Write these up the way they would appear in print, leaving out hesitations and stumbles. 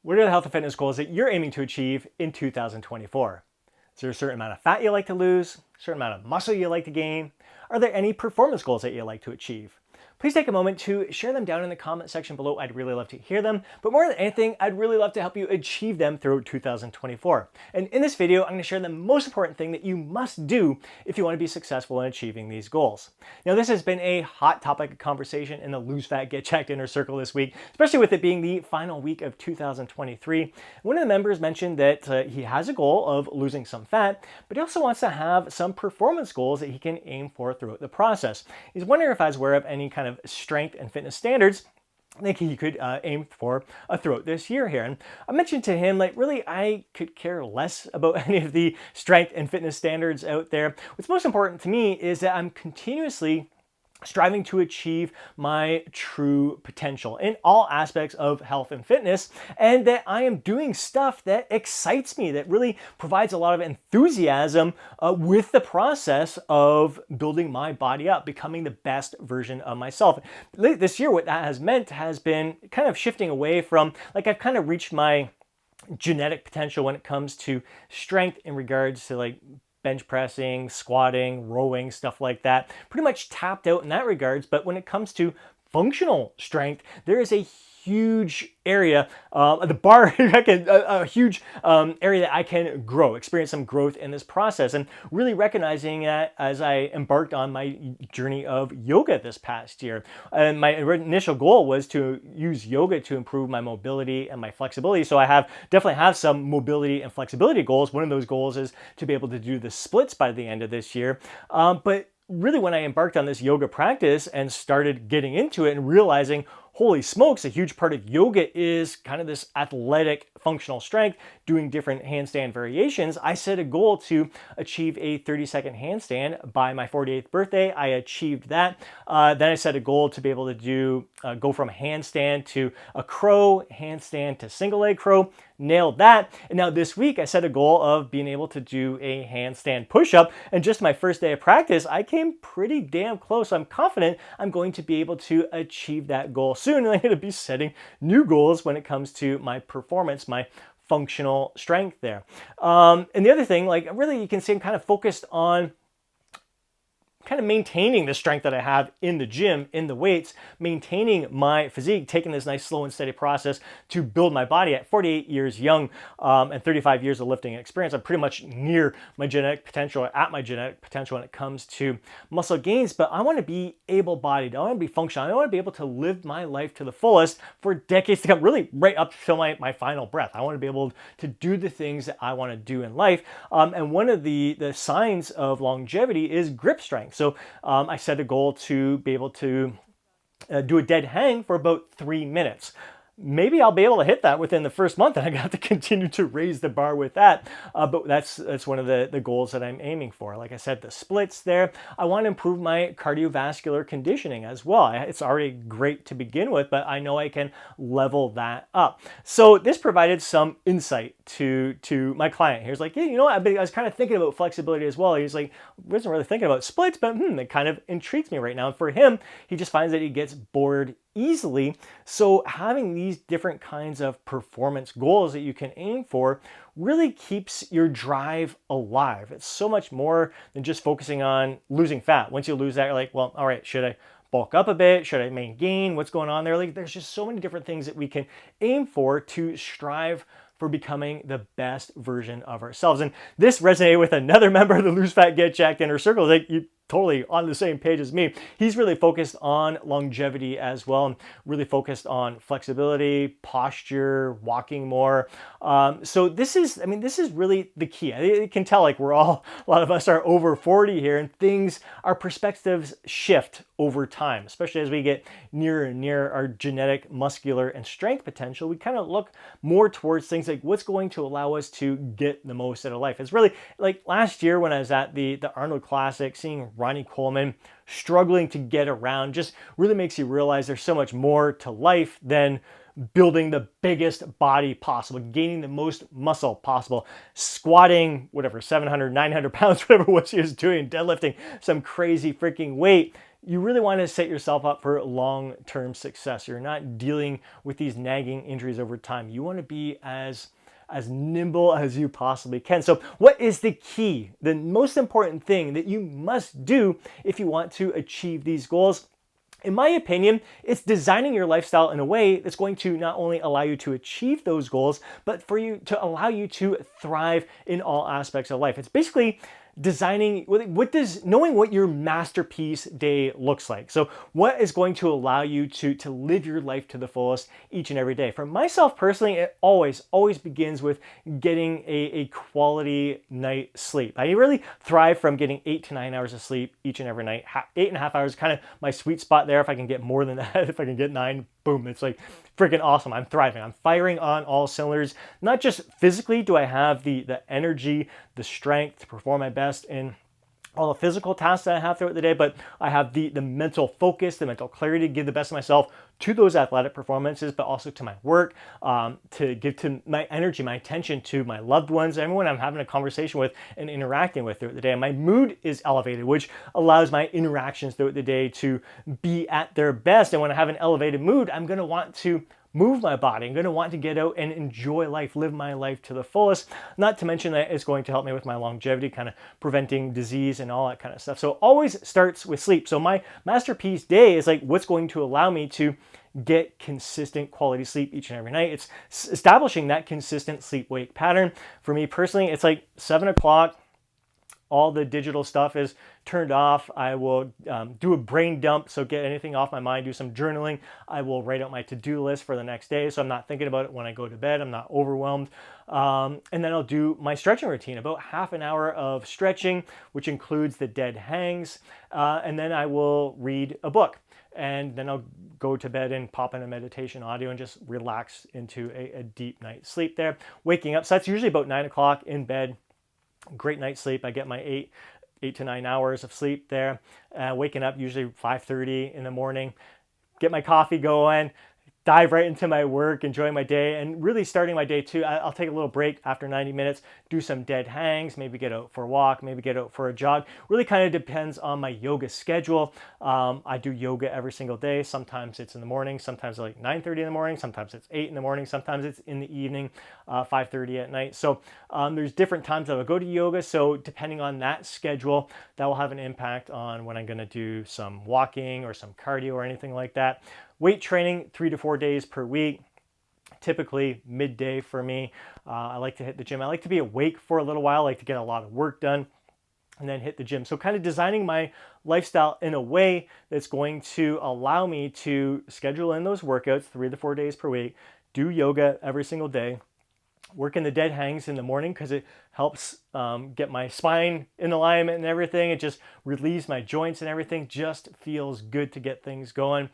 What are the health and fitness goals that you're aiming to achieve in 2024? Is there a certain amount of fat you like to lose? A certain amount of muscle you like to gain? Are there any performance goals that you like to achieve? Please take a moment to share them down in the comment section below. I'd really love to hear them. But more than anything, I'd really love to help you achieve them throughout 2024. And in this video, I'm going to share the most important thing that you must do if you want to be successful in achieving these goals. Now, this has been a hot topic of conversation in the Lose Fat, Get Jacked Inner Circle this week, especially with it being the final week of 2023. One of the members mentioned that he has a goal of losing some fat, but he also wants to have some performance goals that he can aim for throughout the process. He's wondering if I was aware of any kind of strength and fitness standards I think he could aim for throughout this year here. And I mentioned to him, like, really, I could care less about any of the strength and fitness standards out there. What's most important to me is that I'm continuously striving to achieve my true potential in all aspects of health and fitness, and that I am doing stuff that excites me, that really provides a lot of enthusiasm with the process of building my body up, becoming the best version of myself. This year, what that has meant has been kind of shifting away from, like, I've kind of reached my genetic potential when it comes to strength in regards to, like, bench pressing, squatting, rowing, stuff like that. Pretty much tapped out in that regards. But when it comes to functional strength, there is a huge area, the bar, a huge area that I can grow, experience some growth in this process, and really recognizing that as I embarked on my journey of yoga this past year. And my initial goal was to use yoga to improve my mobility and my flexibility. So I definitely have some mobility and flexibility goals. One of those goals is to be able to do the splits by the end of this year. But really, when I embarked on this yoga practice and started getting into it and realizing, holy smokes, a huge part of yoga is kind of this athletic functional strength, doing different handstand variations, I set a goal to achieve a 30-second handstand by my 48th birthday. I achieved that. Then I set a goal to be able to go from handstand to a crow, handstand to single leg crow. Nailed that. And now this week I set a goal of being able to do a handstand push-up. And just my first day of practice, I came pretty damn close. I'm confident I'm going to be able to achieve that goal soon. And I'm going to be setting new goals when it comes to my performance, my functional strength there. And the other thing, like, really, you can see I'm kind of focused on kind of maintaining the strength that I have in the gym, in the weights, maintaining my physique, taking this nice slow and steady process to build my body. At 48 years young and 35 years of lifting experience, I'm pretty much near my genetic potential, at my genetic potential when it comes to muscle gains, but I want to be able-bodied. I want to be functional. I want to be able to live my life to the fullest for decades to come, really right up till my final breath. I want to be able to do the things that I want to do in life. And one of the signs of longevity is grip strength. So I set a goal to be able to do a dead hang for about 3 minutes. Maybe I'll be able to hit that within the first month, and I got to continue to raise the bar with that. But that's one of the goals that I'm aiming for. Like I said, the splits there. I want to improve my cardiovascular conditioning as well. It's already great to begin with, but I know I can level that up. So this provided some insight to my client. He was like, yeah, you know what? I was kind of thinking about flexibility as well. He's like, I wasn't really thinking about splits, but it kind of intrigues me right now. And for him, he just finds that he gets bored easily. So having these different kinds of performance goals that you can aim for really keeps your drive alive. It's so much more than just focusing on losing fat. Once you lose that, you're like, well, all right, should I bulk up a bit? Should I maintain? What's going on there? Like, there's just so many different things that we can aim for to strive for becoming the best version of ourselves. And this resonated with another member of the Lose Fat, Get Jacked Inner Circle. Like, you totally on the same page as me. He's really focused on longevity as well, and really focused on flexibility, posture, walking more. So this is really the key. You can tell, like, a lot of us are over 40 here, and our perspectives shift over time, especially as we get nearer and nearer our genetic, muscular, and strength potential. We kind of look more towards things like what's going to allow us to get the most out of life. It's really like last year when I was at the Arnold Classic, seeing Ronnie Coleman struggling to get around just really makes you realize there's so much more to life than building the biggest body possible, gaining the most muscle possible, squatting, 700, 900 pounds, whatever it was he was doing, deadlifting some crazy freaking weight. you really want to set yourself up for long-term success. You're not dealing with these nagging injuries over time. You want to be as nimble as you possibly can. So what is the key, the most important thing that you must do if you want to achieve these goals? In my opinion, it's designing your lifestyle in a way that's going to not only allow you to achieve those goals, but for you to allow you to thrive in all aspects of life. It's basically designing knowing what your masterpiece day looks like. So what is going to allow you to live your life to the fullest each and every day? For myself personally, it always begins with getting a quality night sleep. I really thrive from getting 8 to 9 hours of sleep each and every night. 8.5 hours is kind of my sweet spot there. If I can get more than that, if I can get 9, boom, it's like freaking awesome. I'm thriving. I'm firing on all cylinders. Not just physically do I have the energy, the strength to perform my best in all the physical tasks that I have throughout the day, but I have the mental focus, the mental clarity to give the best of myself to those athletic performances, but also to my work, to give to my energy, my attention to my loved ones, everyone I'm having a conversation with and interacting with throughout the day. And my mood is elevated, which allows my interactions throughout the day to be at their best. And when I have an elevated mood, I'm going to want to move my body. I'm going to want to get out and enjoy life, live my life to the fullest. Not to mention that it's going to help me with my longevity, kind of preventing disease and all that kind of stuff. So always starts with sleep. So my masterpiece day is like what's going to allow me to get consistent quality sleep each and every night. It's establishing that consistent sleep-wake pattern. For me personally, it's like 7 o'clock. All the digital stuff is turned off. I will do a brain dump, so get anything off my mind, do some journaling. I will write out my to-do list for the next day, so I'm not thinking about it when I go to bed. I'm not overwhelmed. And then I'll do my stretching routine, about half an hour of stretching, which includes the dead hangs. And then I will read a book. And then I'll go to bed and pop in a meditation audio and just relax into a deep night's sleep there. Waking up, so that's usually about 9 o'clock in bed. Great night's sleep. I get my 8 to 9 hours of sleep there. Waking up usually 5:30 in the morning. Get my coffee going. Dive right into my work, enjoy my day, and really starting my day too. I'll take a little break after 90 minutes, do some dead hangs, maybe get out for a walk, maybe get out for a jog. Really kind of depends on my yoga schedule. I do yoga every single day. Sometimes it's in the morning, sometimes like 9:30 in the morning, sometimes it's 8 in the morning, sometimes it's in the evening, 5:30 at night. So there's different times that I'll go to yoga. So depending on that schedule, that will have an impact on when I'm gonna do some walking or some cardio or anything like that. Weight training, 3 to 4 days per week, typically midday for me. I like to hit the gym. I like to be awake for a little while. I like to get a lot of work done and then hit the gym. So kind of designing my lifestyle in a way that's going to allow me to schedule in those workouts 3 to 4 days per week, do yoga every single day, work in the dead hangs in the morning because it helps get my spine in alignment and everything. It just relieves my joints and everything. Just feels good to get things going.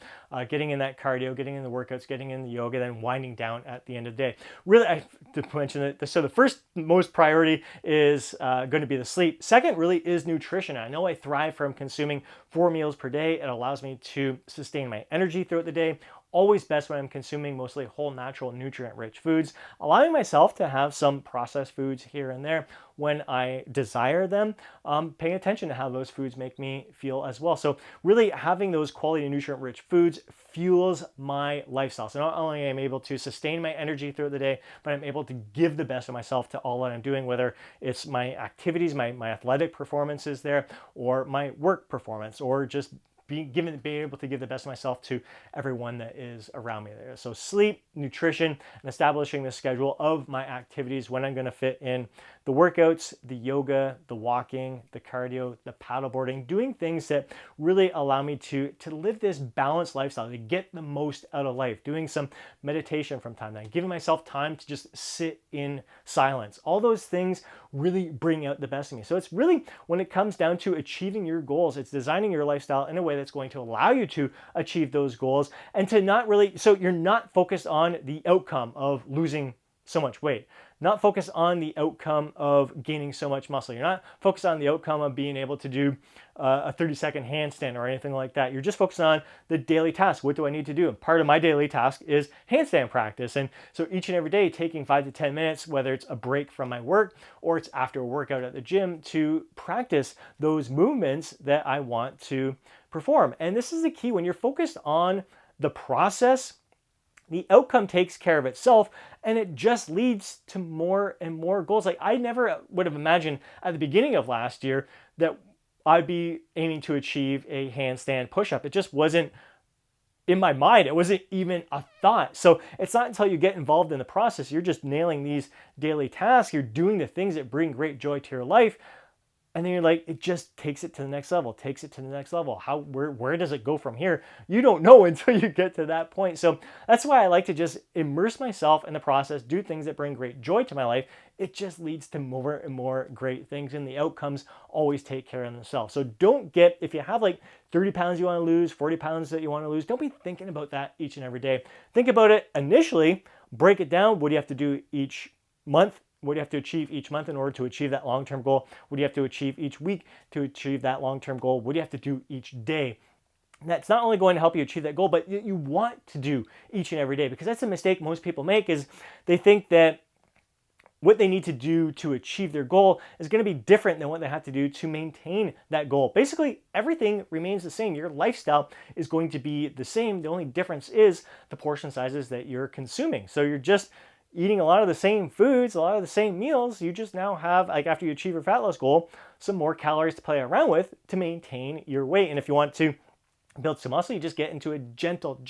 Getting in that cardio, getting in the workouts, getting in the yoga, then winding down at the end of the day. Really, I to mention it. So the first most priority is going to be the sleep. Second really is nutrition. I know I thrive from consuming 4 meals per day. It allows me to sustain my energy throughout the day. Always best when I'm consuming mostly whole, natural, nutrient-rich foods, allowing myself to have some processed foods here and there when I desire them, paying attention to how those foods make me feel as well. So really having those quality nutrient-rich foods fuels my lifestyle. So not only am I able to sustain my energy throughout the day, but I'm able to give the best of myself to all that I'm doing, whether it's my activities, my athletic performances there, or my work performance, or just being able to give the best of myself to everyone that is around me there. So sleep, nutrition, and establishing the schedule of my activities when I'm going to fit in the workouts, the yoga, the walking, the cardio, the paddleboarding, doing things that really allow me to live this balanced lifestyle, to get the most out of life, doing some meditation from time to time, giving myself time to just sit in silence. All those things really bring out the best of me. So it's really, when it comes down to achieving your goals, it's designing your lifestyle in a way that's going to allow you to achieve those goals and to not really, so you're not focused on the outcome of losing so much weight. Not focus on the outcome of gaining so much muscle. You're not focused on the outcome of being able to do a 30-second handstand or anything like that. You're just focused on the daily task. What do I need to do? And part of my daily task is handstand practice. And so each and every day, taking 5 to 10 minutes, whether it's a break from my work or it's after a workout at the gym, to practice those movements that I want to perform. And this is the key. When you're focused on the process, the outcome takes care of itself, and it just leads to more and more goals. Like, I never would have imagined at the beginning of last year that I'd be aiming to achieve a handstand push-up. It just wasn't in my mind. It wasn't even a thought. So it's not until you get involved in the process, you're just nailing these daily tasks, you're doing the things that bring great joy to your life, and then you're like, it just takes it to the next level, takes it to the next level. Where does it go from here? You don't know until you get to that point. So that's why I like to just immerse myself in the process, do things that bring great joy to my life. It just leads to more and more great things, and the outcomes always take care of themselves. So don't get, if you have like 30 pounds you want to lose, 40 pounds that you want to lose, don't be thinking about that each and every day. Think about it initially, break it down. What do you have to do each month? What do you have to achieve each month in order to achieve that long-term goal? What do you have to achieve each week to achieve that long-term goal? What do you have to do each day? And that's not only going to help you achieve that goal, but you want to do each and every day, because that's a mistake most people make, is they think that what they need to do to achieve their goal is going to be different than what they have to do to maintain that goal. Basically, everything remains the same. Your lifestyle is going to be the same. The only difference is the portion sizes that you're consuming. So you're just eating a lot of the same foods, a lot of the same meals. You just now have, like, after you achieve your fat loss goal, some more calories to play around with to maintain your weight. And if you want to build some muscle, you just get into a gentle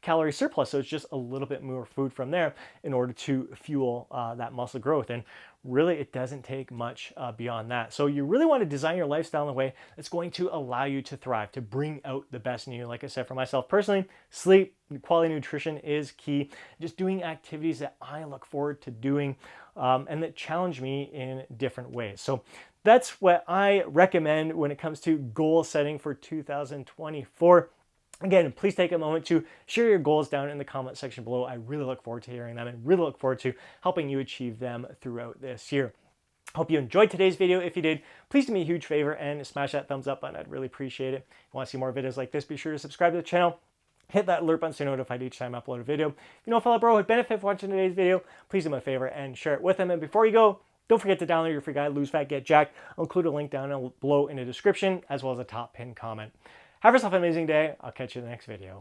calorie surplus. So it's just a little bit more food from there in order to fuel that muscle growth. And really, it doesn't take much beyond that. So you really want to design your lifestyle in a way that's going to allow you to thrive, to bring out the best in you. Like I said, for myself personally, sleep, quality nutrition is key. Just doing activities that I look forward to doing and that challenge me in different ways. So that's what I recommend when it comes to goal setting for 2024. Again, please take a moment to share your goals down in the comment section below. I really look forward to hearing them and really look forward to helping you achieve them throughout this year. Hope you enjoyed today's video. If you did, please do me a huge favor and smash that thumbs up button. I'd really appreciate it. If you want to see more videos like this, be sure to subscribe to the channel. Hit that alert button so you're notified each time I upload a video. If you know a fellow bro would benefit from watching today's video, please do me a favor and share it with them. And before you go, don't forget to download your free guide, Lose Fat, Get Jacked. I'll include a link down below in the description, as well as a top pinned comment. Have yourself an amazing day. I'll catch you in the next video.